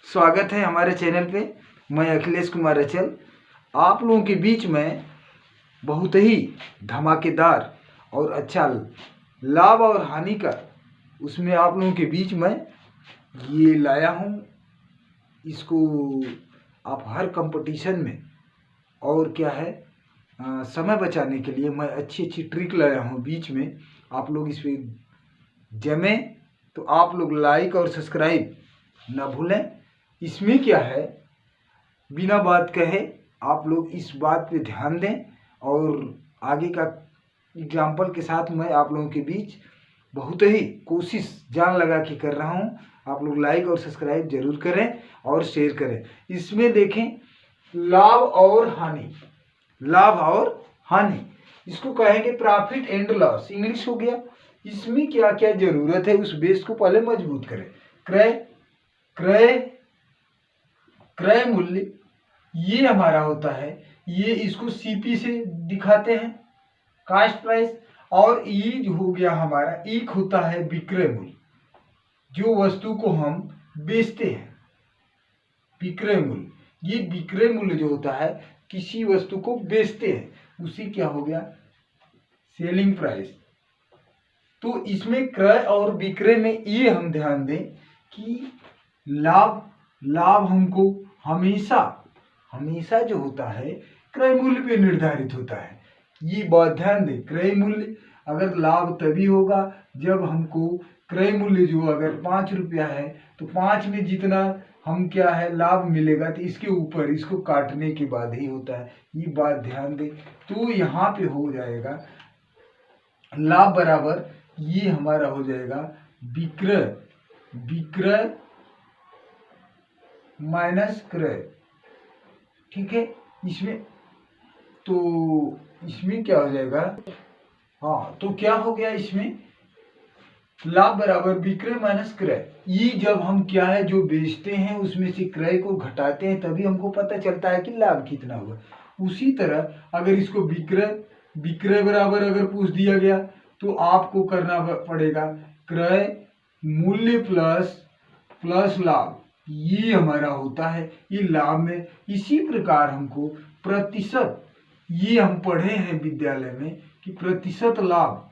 स्वागत है हमारे चैनल पे। मैं अखिलेश कुमार अचल आप लोगों के बीच में बहुत ही धमाकेदार और अच्छा लाभ और हानि का उसमें आप लोगों के बीच में ये लाया हूँ। इसको आप हर कंपटीशन में और क्या है समय बचाने के लिए मैं अच्छी अच्छी ट्रिक लाया हूँ बीच में। आप लोग इस पर जमे तो आप लोग लाइक और सब्सक्राइब ना भूलें। इसमें क्या है, बिना बात कहे आप लोग इस बात पे ध्यान दें और आगे का एग्जाम्पल के साथ मैं आप लोगों के बीच बहुत ही कोशिश जान लगा के कर रहा हूँ। आप लोग लाइक और सब्सक्राइब जरूर करें और शेयर करें। इसमें देखें लाभ और हानि, लाभ और हानि इसको कहेंगे प्रॉफिट एंड लॉस, इंग्लिश हो गया। इसमें क्या क्या जरूरत है उस बेस को पहले मजबूत करें। क्रय क्रय क्रय मूल्य ये हमारा होता है, ये इसको सीपी से दिखाते हैं, कास्ट प्राइस। और ई जो हो गया हमारा, एक होता है विक्रय मूल्य, जो वस्तु को हम बेचते हैं। विक्रय मूल्य, ये विक्रय मूल्य जो होता है किसी वस्तु को बेचते हैं उसी क्या हो गया सेलिंग प्राइस। तो इसमें क्रय और विक्रय में ये हम ध्यान दें कि लाभ हमको हमेशा जो होता है क्रय मूल्य पे निर्धारित होता है। ये बात ध्यान दें, क्रय मूल्य अगर लाभ तभी होगा जब हमको क्रय मूल्य जो अगर 5 रुपया है तो 5 में जितना हम क्या है लाभ मिलेगा तो इसके ऊपर इसको काटने के बाद ही होता है। ये बात ध्यान दें। तो यहाँ पे हो जाएगा लाभ बराबर ये हमारा हो जाएगा विक्रय माइनस क्रय, ठीक है। इसमें क्या हो जाएगा, हाँ तो क्या हो गया इसमें लाभ बराबर विक्रय माइनस क्रय। ये जब हम क्या है जो बेचते हैं उसमें से क्रय को घटाते हैं तभी हमको पता चलता है कि लाभ कितना हुआ। उसी तरह अगर इसको विक्रय बराबर अगर पूछ दिया गया तो आपको करना पड़ेगा क्रय मूल्य प्लस लाभ, ये हमारा होता है ये लाभ में। इसी प्रकार हमको प्रतिशत, ये हम पढ़े हैं विद्यालय में कि प्रतिशत लाभ,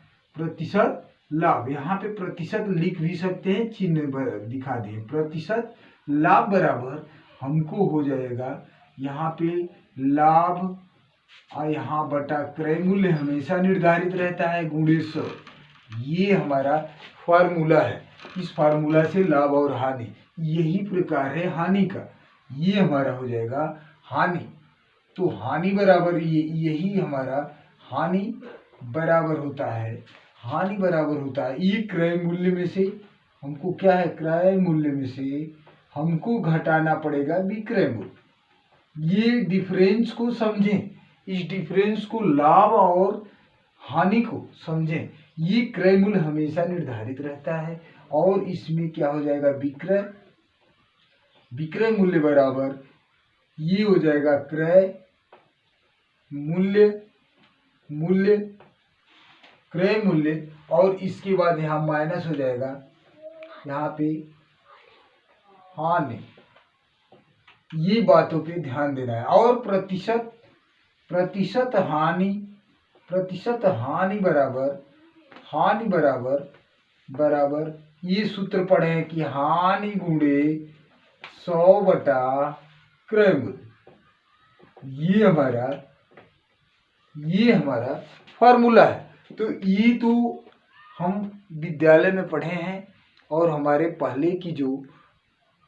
यहाँ पे प्रतिशत लिख भी सकते हैं, चिन्ह दिखा दिए। प्रतिशत लाभ बराबर हमको हो जाएगा यहाँ पे लाभ और यहाँ बटा क्रय मूल्य हमेशा निर्धारित रहता है गुणे 100। ये हमारा फार्मूला है। इस फार्मूला से लाभ और हानि, यही प्रकार है हानि का। ये हमारा हो जाएगा हानि। तो हानि बराबर यही हमारा हानि बराबर होता है ये क्रय मूल्य में से हमको क्या है, क्रय मूल्य में से हमको घटाना पड़ेगा विक्रय मूल्य। ये डिफरेंस को समझें, इस डिफरेंस को लाभ और हानि को समझें। ये क्रय मूल्य हमेशा निर्धारित रहता है और इसमें क्या हो जाएगा विक्रय मूल्य बराबर ये हो जाएगा क्रय क्रय मूल्य और इसके बाद यहाँ माइनस हो जाएगा यहाँ पे हानि। ये बातों पे ध्यान देना है। और प्रतिशत हानि बराबर ये सूत्र पढ़े हैं कि हानि गुणे 100 बटा क्रय मूल्य। ये हमारा फार्मूला है। तो ये तो हम विद्यालय में पढ़े हैं और हमारे पहले की जो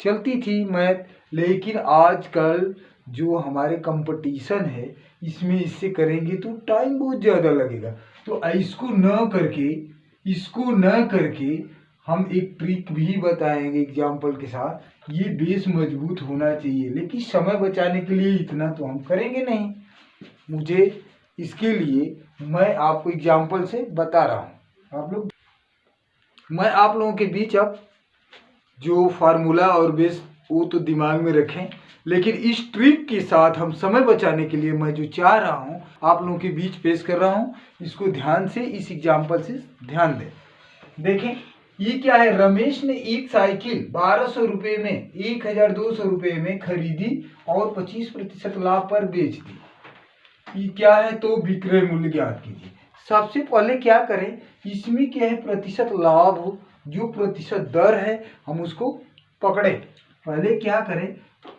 चलती थी मैथ, लेकिन आजकल जो हमारे कंपटीशन है इसमें इससे करेंगे तो टाइम बहुत ज़्यादा लगेगा। तो इसको न करके हम एक ट्रिक भी बताएंगे एग्जाम्पल के साथ। ये बेस मजबूत होना चाहिए, लेकिन समय बचाने के लिए इतना तो हम करेंगे नहीं। मुझे इसके लिए मैं आपको एग्जाम्पल से बता रहा हूँ। मैं आप लोगों के बीच अब जो फार्मूला और बेस वो तो दिमाग में रखें, लेकिन इस ट्रिक के साथ हम समय बचाने के लिए मैं जो चाह रहा हूँ आप लोगों के बीच पेश कर रहा हूँ। इसको ध्यान से इस एग्जाम्पल से ध्यान दें। देखें ये क्या है, रमेश ने एक साइकिल 1200 रुपये में 1200 रुपये में खरीदी और 25% लाभ पर बेच दी। ये क्या है, तो विक्रय मूल्य ज्ञात कीजिए। सबसे पहले क्या करें, इसमें क्या है, प्रतिशत लाभ हो, जो प्रतिशत दर है हम उसको पकड़े। पहले क्या करें,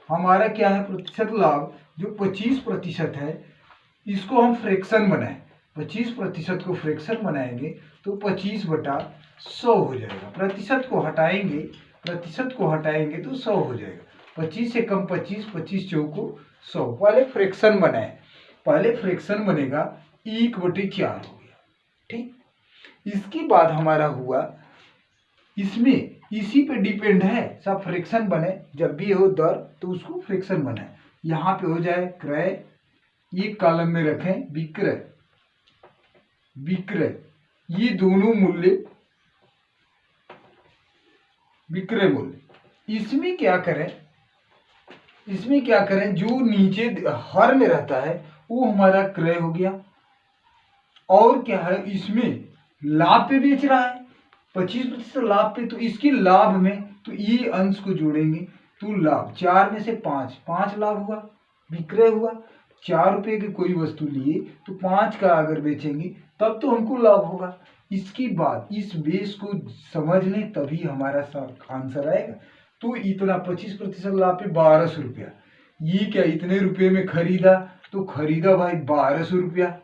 हमारा क्या है, प्रतिशत लाभ जो 25% है, इसको हम फ्रैक्शन बनाएं। 25% को फ्रैक्शन बनाएंगे तो 25/100 हो जाएगा। प्रतिशत को हटाएंगे तो 100 हो जाएगा। 25 से कम 25, 25 चौको 100। पहले फ्रैक्शन बनाए, पहले फ्रैक्शन बनेगा 1/4 हो गया। ठीक, इसके बाद हमारा हुआ, इसमें इसी पे डिपेंड है, सब फ्रैक्शन बने, जब भी हो दर तो उसको फ्रैक्शन बनाए। यहाँ पे हो जाए क्रय, एक कॉलम में रखें विक्रय, ये दोनों मूल्य विक्रय मूल्य। इसमें क्या करें, जो नीचे हर में रहता है वो हमारा क्रय हो गया। और क्या है, इसमें लाभ पे बेच रहा है 25% लाभ पे, तो इसके लाभ में तो ये अंश को जोड़ेंगे तो लाभ, 4 में से 5 लाभ हुआ, विक्रय हुआ। 4 रुपये की कोई वस्तु लिए तो 5 का अगर बेचेंगे तब तो हमको लाभ होगा। इसके बाद इस बेस को समझ लें तभी हमारा आंसर आएगा। तो इतना 25% लाभ पे 1200 रुपया, ये क्या इतने रुपये में खरीदा, तो खरीदा भाई 1200 रुपया,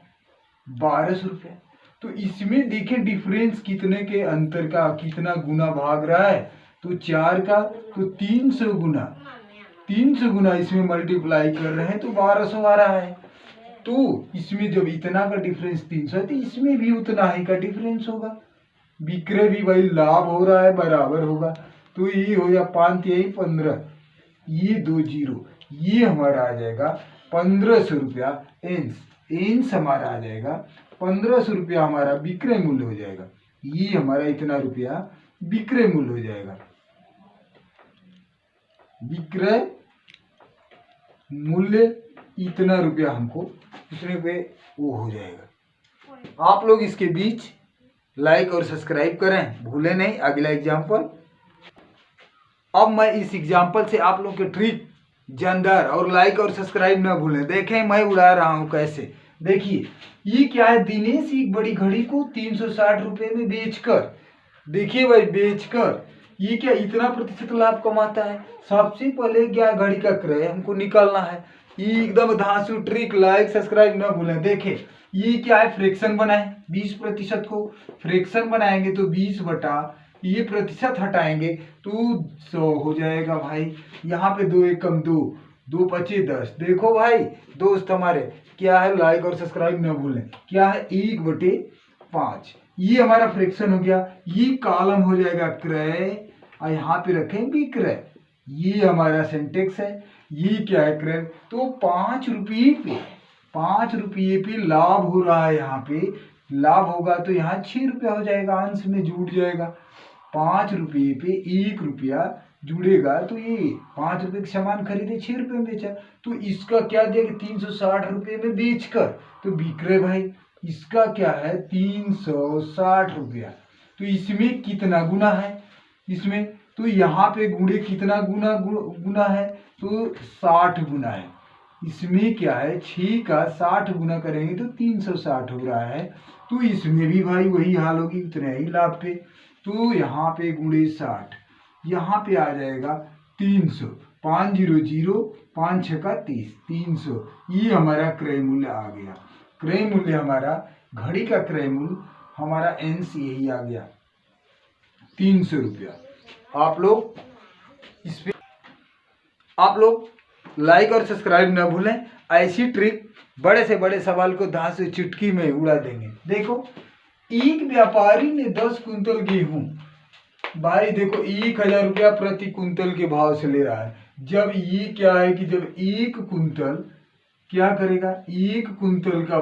1200 रुपया। तो इसमें देखें डिफरेंस कितने के अंतर का, कितना गुना भाग रहा है, तो 4 का तो 300 गुना इसमें मल्टीप्लाई कर रहे हैं तो 1200 आ रहा है। तो इसमें जब इतना का डिफरेंस 300 है तो इसमें भी उतना ही का डिफरेंस होगा। विक्रय भी भाई लाभ हो रहा है, बराबर होगा। तो ये हो गया 5 यही 15, ये 2 जीरो, ये हमारा आ जाएगा 1500 रुपया। एंस हमारा आ जाएगा 1500 रुपया, हमारा विक्रय मूल्य हो जाएगा। ये हमारा इतना रुपया विक्रय मूल्य हो जाएगा। विक्रय मूल्य इतना रुपया हमको, इतने पे वो हो जाएगा। आप लोग इसके बीच लाइक और सब्सक्राइब करें, भूलें नहीं। अगला एग्जाम्पल, अब मैं इस एग्जाम्पल से आप लोग के ट्रिक जानदार और लाइक और सब्सक्राइब न भूलें। देखें मैं उड़ा रहा हूं कैसे, देखिए ये क्या है, दिनेश एक बड़ी घड़ी को 360 रुपये में बेचकर, देखिए भाई बेचकर ये क्या इतना प्रतिशत लाभ कमाता है। सबसे पहले क्या, घड़ी का क्रय हमको निकालना है। ये एकदम धांसू ट्रिक, लाइक सब्सक्राइब न भूलें। देखें ये क्या है, फ्रैक्शन बनाए, 20% को फ्रैक्शन बनाएंगे तो 20 बटा ये प्रतिशत हटाएंगे तो 100 हो जाएगा भाई। यहाँ पे 2 एकम 2, 2 पचे 10। देखो भाई दोस्त हमारे, क्या है, लाइक और सब्सक्राइब न भूलें। क्या है, 1/5, ये हमारा फ्रैक्शन हो गया। ये कॉलम हो जाएगा क्रय और यहाँ पे रखें विक्रय। ये हमारा सिंटेक्स है। ये क्या है, क्रय। तो 5 रुपये पे लाभ हो रहा है। यहाँ पे लाभ होगा तो यहाँ 6 रुपया हो जाएगा, अंश में जुड़ जाएगा। 5 रुपये पे 1 रुपया जुड़ेगा तो ये 5 रुपये के सामान खरीदे, 6 रुपये में बेचा, तो इसका क्या देगा, 360 रुपये में बेचकर, तो विक्रय भाई इसका क्या है, 360 रुपया। तो इसमें कितना गुना है, इसमें तो यहाँ पे गुणे कितना गुना है, तो 60 गुना है। इसमें क्या है, 6 का 60 गुना करेंगे तो 360 हो रहा है। तो इसमें भी भाई वही हाल होगी, उतना ही लाभ पे। तो यहाँ पे गुणे 60, यहाँ पे आ जाएगा 300, 500, 5 6 का 30, 300। ये हमारा क्रय मूल्य आ गया। क्रय मूल्य हमारा, घड़ी का क्रय मूल्य हमारा एंस यही आ गया, 300 रुपया। आप लोग लाइक और सब्सक्राइब न भूलें। ऐसी ट्रिक बड़े से बड़े सवाल को धांसू चुटकी में उड़ा देंगे। देखो एक व्यापारी ने 10 कुंतल गेहूं, भाई देखो 1000 रुपया प्रति कुंतल के भाव से ले रहा है। जब ये क्या है कि जब 1 कुंतल क्या करेगा, 1 कुंतल का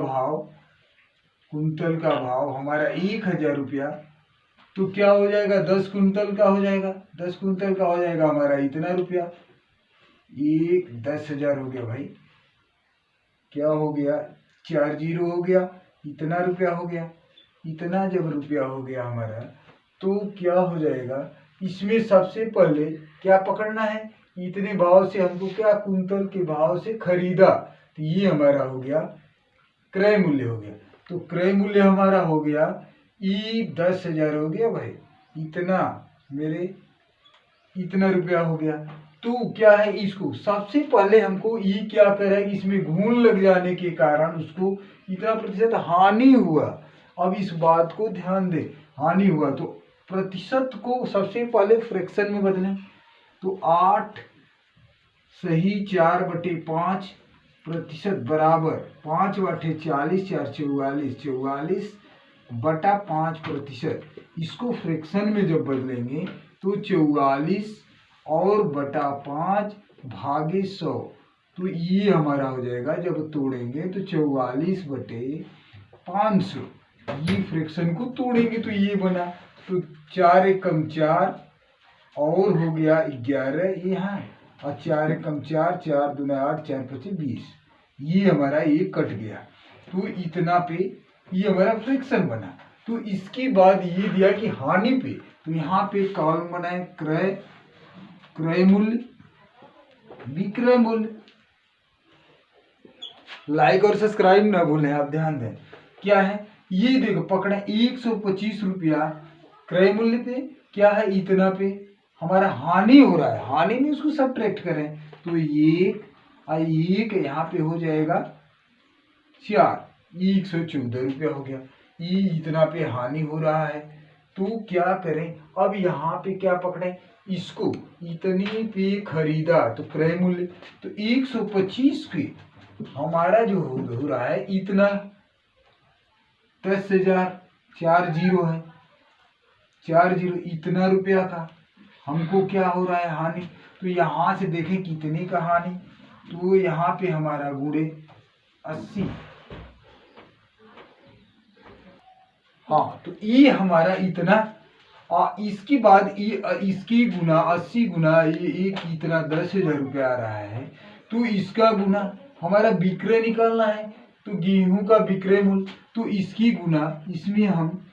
भाव हमारा 1000 रुपया, तो क्या हो जाएगा, 10 कुंतल का हो जाएगा। 10 कुंतल का हो जाएगा हमारा इतना रुपया, 10,000 हो गया भाई। क्या हो गया, 4 जीरो हो गया, इतना रुपया हो गया। इतना जब रुपया हो गया हमारा, तो क्या हो जाएगा, इसमें सबसे पहले क्या पकड़ना है, इतने भाव से हमको क्या कुंतल के भाव से खरीदा, तो ये हमारा हो गया क्रय मूल्य हो गया। तो क्रय मूल्य हमारा हो गया ई 10,000 हो गया भाई, इतना मेरे इतना रुपया हो गया। तो क्या है, इसको सबसे पहले हमको ई क्या करे, इसमें घून लग जाने के कारण उसको इतना प्रतिशत हानि हुआ। अब इस बात को ध्यान दे, हानि हुआ तो प्रतिशत को सबसे पहले फ्रैक्शन में बदलें। तो 8 सही 4/5 प्रतिशत बराबर 5/40, 4 44, 44/5 इसको फ्रैक्शन में जब बदलेंगे तो 44 और बटा 5 भागे 100, तो ये हमारा हो जाएगा, जब तोड़ेंगे तो 44/500, ये फ्रैक्शन को तोड़ेंगे तो ये बना। तो 4 एकम 4 और हो गया 11 यहाँ, और 4 एकम 4, 4 दूना 8, 4 पचे 20, ये हमारा ये कट गया। तो इतना पे ये हमारा फ्रैक्शन बना। तो इसके बाद ये दिया कि हानि पे, तो यहाँ पे कॉलम बनाए क्रय मूल्य, विक्रय मूल्य। लाइक और सब्सक्राइब ना भूलें, आप ध्यान दें। क्या है ये देखो, पकड़े 125 रुपया क्रय मूल्य पे, क्या है इतना पे हमारा हानि हो रहा है, हानि में उसको सब्ट्रैक्ट करें तो एक यहाँ पे हो जाएगा 4, 114 रुपया हो गया। ये इतना पे हानि हो रहा है, तो क्या करें, अब यहाँ पे क्या पकड़े, इसको इतनी पे खरीदा तो क्रय मूल्य, तो 125 के हमारा जो हो रहा है इतना 10,000, 4 जीरो है, 4 जीरो इतना रुपया का हमको क्या हो रहा है हानि। तो यहाँ से देखें कितने का हानि, तो यहाँ पे हमारा गुणे 80, हाँ तो ये हमारा इतना, इसके बाद इसकी गुना 80 गुना ये एक इतना 10,000 रुपया आ रहा है। तो इसका गुना हमारा विक्रय निकालना है, तो गेहूं का विक्रय मूल्य, तो इसकी गुना इसमें हम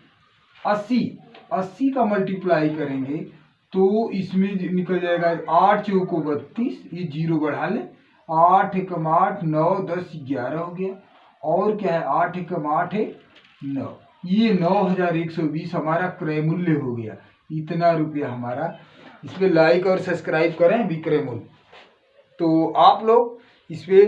80 का मल्टीप्लाई करेंगे तो इसमें निकल जाएगा 8 चौको 32, ये जीरो बढ़ा ले, 8 एकम 8, 9 10 11 हो गया, और क्या है 8 एकम 8 है 9, ये 9,120 हमारा क्रय मूल्य हो गया, इतना रुपया हमारा। इस पे लाइक और सब्सक्राइब करें विक्रय मूल्य। तो आप लोग इस पे